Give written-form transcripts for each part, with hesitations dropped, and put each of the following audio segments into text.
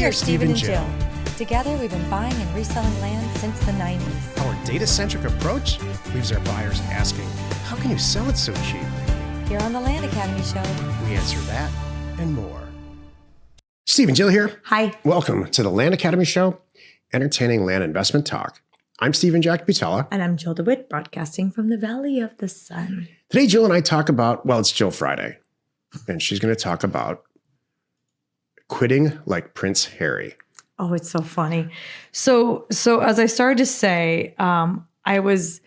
We are Stephen and Jill. Together, we've been buying and reselling land since the 90s. Our data-centric approach leaves our buyers asking, how can you sell it so cheap? Here on the Land Academy Show, We answer that and more. Steve and Jill here. Hi. Welcome to the Land Academy Show, entertaining land investment talk. I'm Stephen Jack Butella. And I'm Jill DeWitt, broadcasting from the Valley of the Sun. Today, Jill and I talk about, well, it's Jill Friday, and she's going to talk about quitting like Prince Harry. Oh, it's so funny. So as I started to say, I was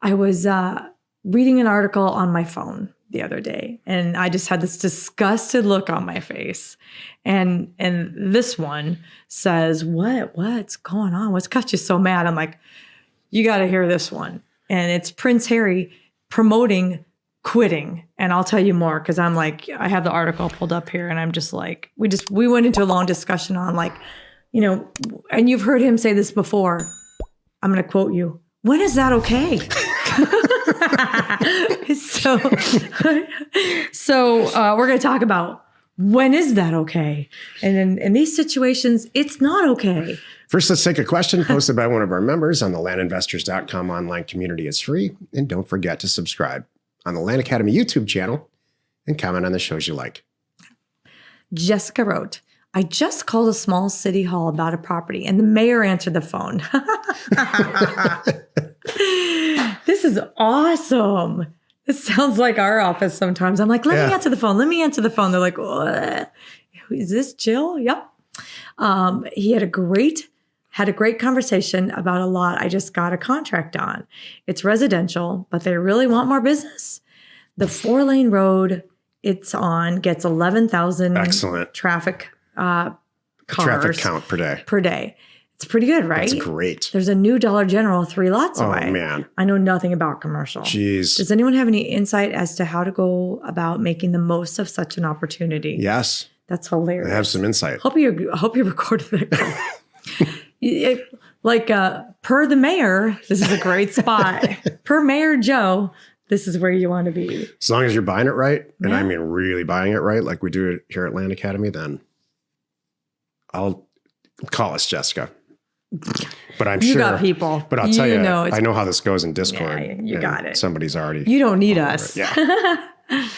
reading an article on my phone the other day, and I just had this disgusted look on my face. And this one says, what's going on? What's got you so mad? I'm like, you got to hear this one. And it's Prince Harry promoting quitting. And I'll tell you more, because I'm like, I have the article pulled up here, and I'm just like, we went into a long discussion on, like, you know, and you've heard him say this before. I'm going to quote you. When is that okay? So we're going to talk about when is that okay? And in these situations, it's not okay. First, let's take a question posted by one of our members on the landinvestors.com online community. It's free. And don't forget to subscribe on the Land Academy YouTube channel and comment on the shows you like. Jessica wrote, I just called a small city hall about a property and the mayor answered the phone. This is awesome. This sounds like our office sometimes. I'm like, let me answer the phone. Let me answer the phone. They're like, what? Is this Jill? Yep. He had a great conversation about a lot I just got a contract on. It's residential, but they really want more business. The 4-lane road it's on gets 11,000 Excellent traffic cars. Traffic count per day. It's pretty good, right? That's great. There's a new Dollar General 3 lots away. Oh, man. I know nothing about commercial. Jeez. Does anyone have any insight as to how to go about making the most of such an opportunity? Yes. That's hilarious. I have some insight. Hope you recorded that call. Per the mayor, this is a great spot. Per Mayor Joe, this is where you want to be. As long as you're buying it right, and I mean really buying it right, like we do it here at Land Academy, then I'll call us Jessica. But I'm sure. You got people. But I'll tell you, I know how this goes in Discord. Yeah, you got it. Somebody's already. You don't need us. Yeah.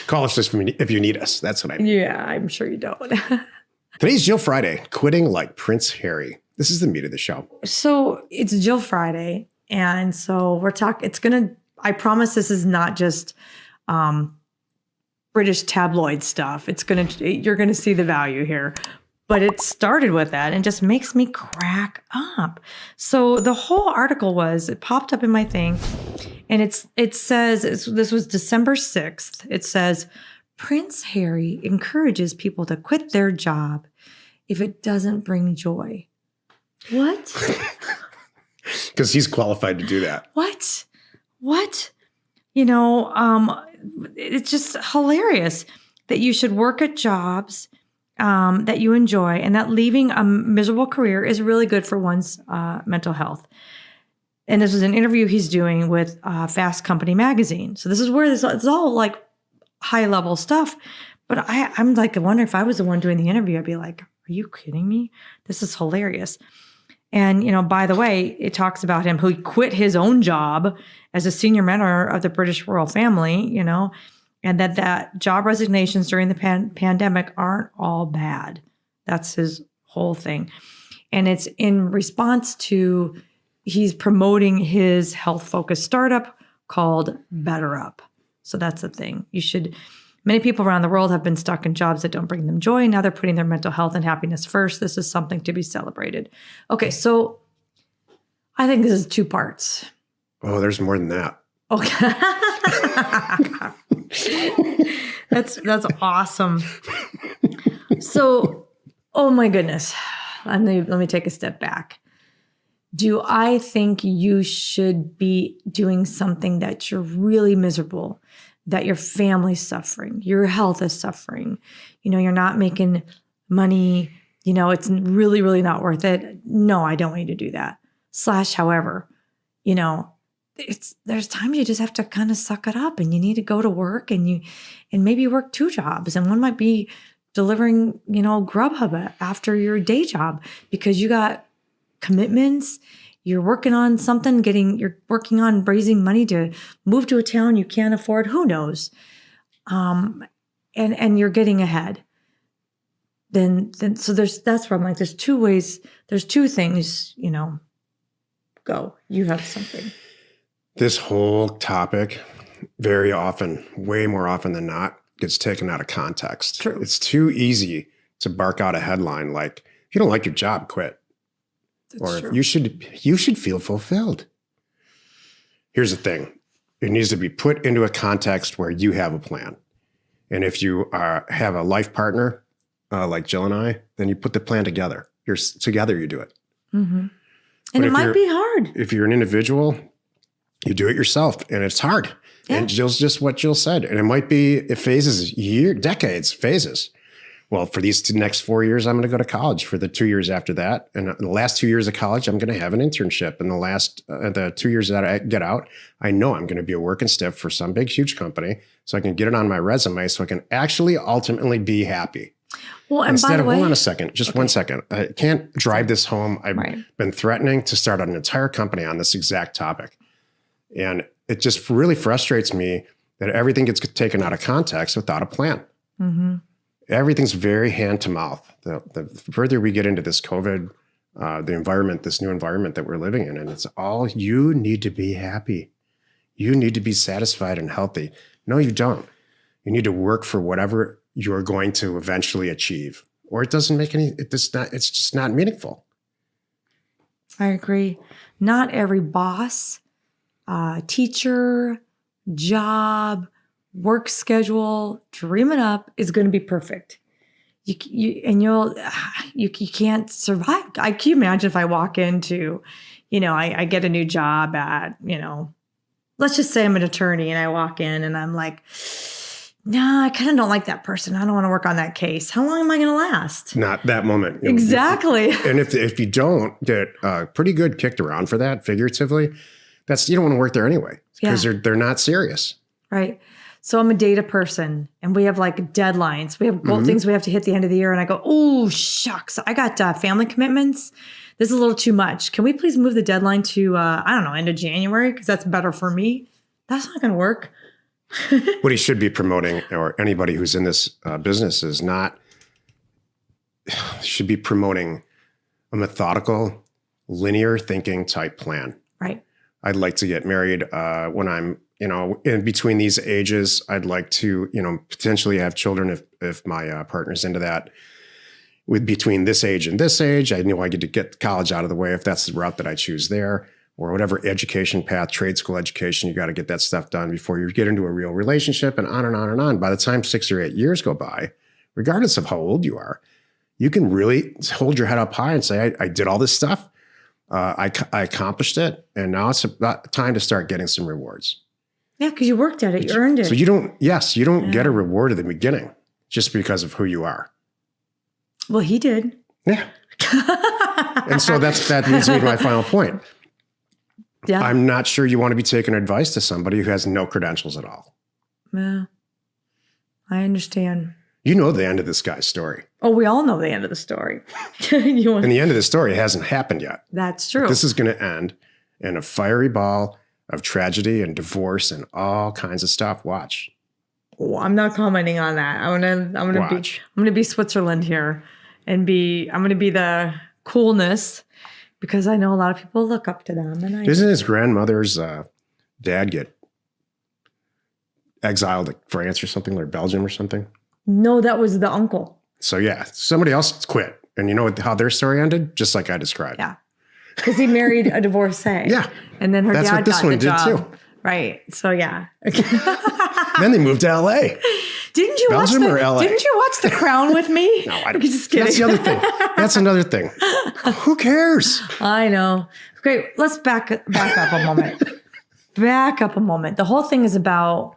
Call us just if you need us. That's what I mean. Yeah, I'm sure you don't. Today's Jill Friday, quitting like Prince Harry. This is the meat of the show. So it's Jill Friday. And so we're talking, I promise this is not just British tabloid stuff. You're going to see the value here. But it started with that and just makes me crack up. So the whole article it popped up in my thing, and it says, this was December 6th. It says, Prince Harry encourages people to quit their job if it doesn't bring joy. What? Because he's qualified to do that. What? You know, it's just hilarious that you should work at jobs that you enjoy, and that leaving a miserable career is really good for one's mental health. And this was an interview he's doing with Fast Company magazine. So this is where it's all like high level stuff. But I'm like, I wonder if I was the one doing the interview, I'd be like, are you kidding me? This is hilarious. And, you know, by the way, it talks about him who quit his own job as a senior mentor of the British royal family, you know, and that job resignations during the pandemic aren't all bad. That's his whole thing. And it's in response to, he's promoting his health-focused startup called Better Up. So that's the thing. Many people around the world have been stuck in jobs that don't bring them joy. Now they're putting their mental health and happiness first. This is something to be celebrated. Okay, so I think this is 2 parts. Oh, there's more than that. Okay. That's awesome. So, oh my goodness. Let me take a step back. Do I think you should be doing something that you're really miserable, that your family's suffering, your health is suffering, you know, you're not making money, you know, it's really, really not worth it? No, I don't want you to do that. However, you know, there's times you just have to kind of suck it up, and you need to go to work, and maybe you work 2 jobs, and one might be delivering, Grubhub after your day job because you got commitments. You're working on something, you're working on raising money to move to a town you can't afford. Who knows? And you're getting ahead. So that's where I'm like, there's two ways, there's two things, go. You have something. This whole topic very often, way more often than not, gets taken out of context. True. It's too easy to bark out a headline like, if you don't like your job, quit. That's true. You should feel fulfilled. Here's the thing. It needs to be put into a context where you have a plan. And if you have a life partner, like Jill and I, then you put the plan together. Together you do it. Mm-hmm. And it might be hard. If you're an individual, you do it yourself, and it's hard. Yeah. And Jill's just what Jill said. And it might be phases, decades, phases. Well, for these next 4 years, I'm going to go to college. For the 2 years after that, and the last 2 years of college, I'm going to have an internship. And the 2 years that I get out, I know I'm going to be a working stiff for some big, huge company, so I can get it on my resume, so I can actually ultimately be happy. Well, and Instead by the of, way, hold on a second, just 1 second. I can't drive this home. I've been threatening to start an entire company on this exact topic. And it just really frustrates me that everything gets taken out of context without a plan. Mm-hmm. Everything's very hand to mouth. The further we get into this COVID, the environment, this new environment that we're living in, and it's all, you need to be happy. You need to be satisfied and healthy. No, you don't. You need to work for whatever you're going to eventually achieve, or it's just not meaningful. I agree. Not every boss, teacher, job, work schedule, dream it up is going to be perfect. You can't survive. Can you imagine if I walk into, I get a new job at, let's just say I'm an attorney and I walk in and I'm like, nah, I kind of don't like that person. I don't want to work on that case. How long am I going to last? Not that moment. Exactly. And if you don't get pretty good kicked around for that, figuratively, you don't want to work there anyway because they're not serious. Right. So I'm a data person and we have like deadlines. We have things we have to hit the end of the year. And I go, oh, shucks, I got family commitments. This is a little too much. Can we please move the deadline to, end of January? Because that's better for me. That's not going to work. What he should be promoting, or anybody who's in this business should be promoting a methodical, linear thinking type plan. Right. I'd like to get married when I'm, in between these ages. I'd like to, potentially have children if my partner's into that. Between this age and this age, I knew I get to get college out of the way if that's the route that I choose there. Or whatever education path, trade school education, you got to get that stuff done before you get into a real relationship, and on and on and on. By the time 6 or 8 years go by, regardless of how old you are, you can really hold your head up high and say, I did all this stuff. I accomplished it. And now it's about time to start getting some rewards. Yeah, because you worked at it. You earned it. So you don't get a reward at the beginning just because of who you are. Well, he did. Yeah. And so that leads me to my final point. Yeah. I'm not sure you want to be taking advice to somebody who has no credentials at all. Yeah. I understand. You know the end of this guy's story. Oh, we all know the end of the story. And the end of the story hasn't happened yet. That's true. This is going to end in a fiery ball of tragedy and divorce and all kinds of stuff. Watch. Oh, I'm not commenting on that. I'm gonna be Switzerland here, and I'm gonna be the coolness. Because I know a lot of people look up to them. And Doesn't his grandmother's dad get exiled to France or something, or Belgium or something? No, that was the uncle. So yeah, somebody else quit. And you know how their story ended? Just like I described. Yeah. Because he married a divorcee. Yeah. And then That's dad what this got one the did job. too. Right. So yeah. Then they moved to LA. Didn't you Belgium watch or LA? Didn't you watch The Crown with me? No, I don't. Just kidding. That's the other thing. That's another thing. Who cares? I know. Great. Let's back up a moment. Back up a moment. The whole thing is about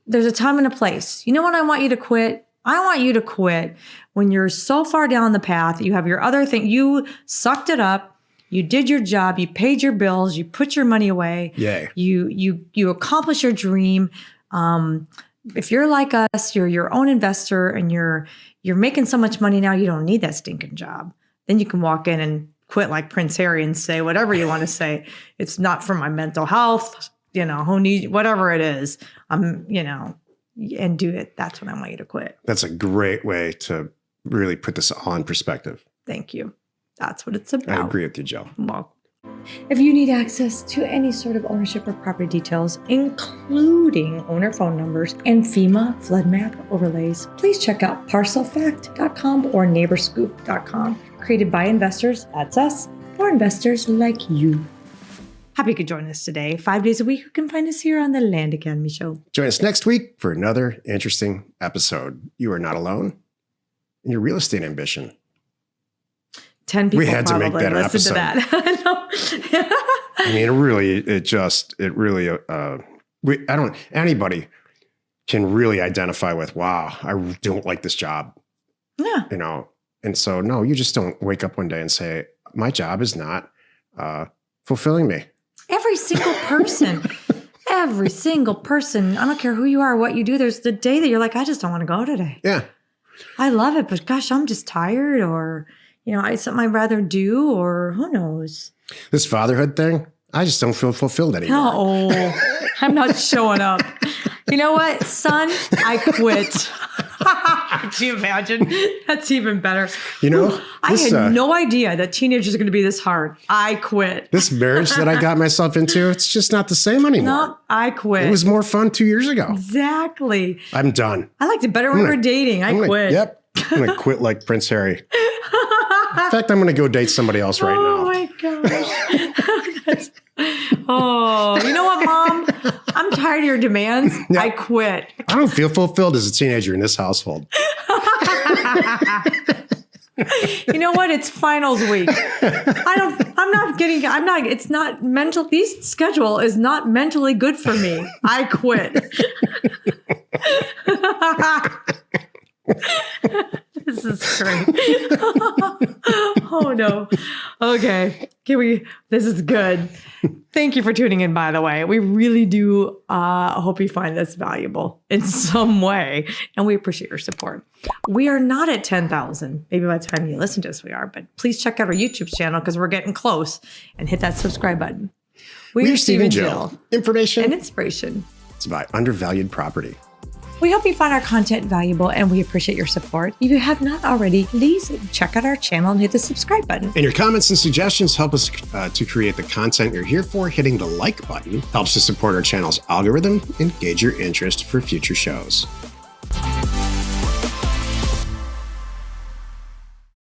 there's a time and a place. You know when I want you to quit? I want you to quit when you're so far down the path. You have your other thing. You sucked it up. You did your job. You paid your bills. You put your money away. Yay. You accomplished your dream. If you're like us, you're your own investor and you're you're making so much money now, you don't need that stinking job. Then you can walk in and quit like Prince Harry and say whatever you want to say. It's not for my mental health, who needs, whatever it is, and do it. That's when I want you to quit. That's a great way to really put this all in perspective. Thank you. That's what it's about. I agree with you, Jill. Well, if you need access to any sort of ownership or property details, including owner phone numbers and FEMA flood map overlays, please check out parcelfact.com or neighborscoop.com. Created by investors, that's us, for investors like you. Happy you could join us today. 5 days a week, you can find us here on the Land Academy Show. Join us next week for another interesting episode. You are not alone in your real estate ambition. 10 people we had to make that listen episode. To that. I mean, anybody can really identify with, wow, I don't like this job. Yeah. And so, no, you just don't wake up one day and say, my job is not fulfilling me. Every single person, I don't care who you are, what you do, there's the day that you're like, I just don't want to go today. Yeah. I love it, but gosh, I'm just tired, or, it's something I'd rather do, or who knows. This fatherhood thing, I just don't feel fulfilled anymore. No, I'm not showing up. You know what, son? I quit. Could you imagine? That's even better. I had no idea that teenagers are going to be this hard. I quit. This marriage that I got myself into, it's just not the same anymore. No, I quit. It was more fun 2 years ago. Exactly. I'm done. I liked it better when we were dating. I quit. Yep. I'm going to quit like Prince Harry. In fact, I'm going to go date somebody else right now. Oh my gosh. You know what, Mom? I'm tired of your demands. Yep. I quit. I don't feel fulfilled as a teenager in this household. You know what? It's finals week. It's not mental. This schedule is not mentally good for me. I quit. This is great. Oh no. Okay. This is good. Thank you for tuning in, by the way. We really do hope you find this valuable in some way, and we appreciate your support. We are not at 10,000. Maybe by the time you listen to us, we are, but please check out our YouTube channel because we're getting close, and hit that subscribe button. We're Steve and Jill. Information and inspiration. It's about undervalued property. We hope you find our content valuable, and we appreciate your support. If you have not already, please check out our channel and hit the subscribe button. And your comments and suggestions help us to create the content you're here for. Hitting the like button helps to support our channel's algorithm and gauge your interest for future shows.